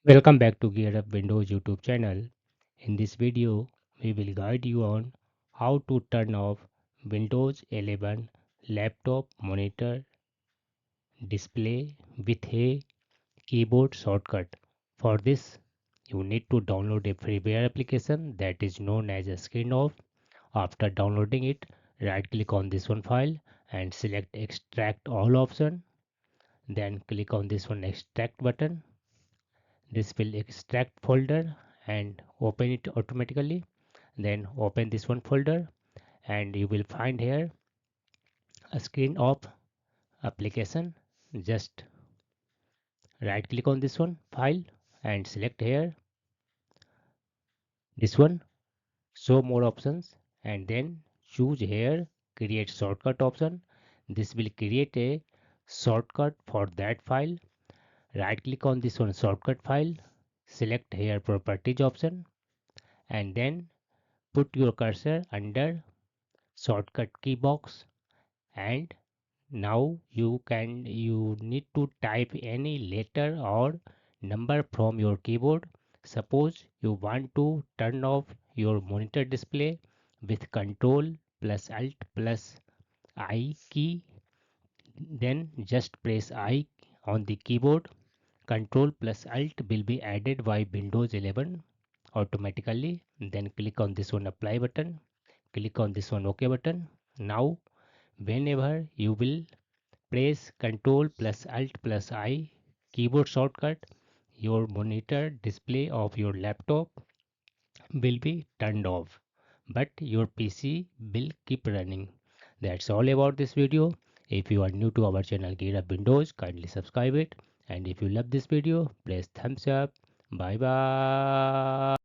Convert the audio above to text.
Welcome back to Gear Up Windows YouTube channel. In this video, we will guide you on how to turn off Windows 11 laptop monitor display with a keyboard shortcut. For this, you need to download a freeware application that is known as a Screen Off. After downloading it, right click on this one file and select extract all option. Then click on this one extract button. This will extract folder and open it automatically. Then open this one folder and you will find here a screen of application. Just right click on this one file and select here this one show more options and then choose here create shortcut option. This will create a shortcut for that file. Right click on this one shortcut file, select here properties option and then put your cursor under shortcut key box and now you need to type any letter or number from your keyboard. Suppose you want to turn off your monitor display with control plus alt plus I key, then just press I on the keyboard. Control plus alt will be added by Windows 11 automatically. Then click on this one apply button, click on this one OK button. Now whenever you will press Ctrl plus Alt plus I keyboard shortcut, your monitor display of your laptop will be turned off, but your PC will keep running. That's all about this video. If you are new to our channel Gear Up Windows, kindly subscribe it. And if you love this video, press thumbs up. Bye bye.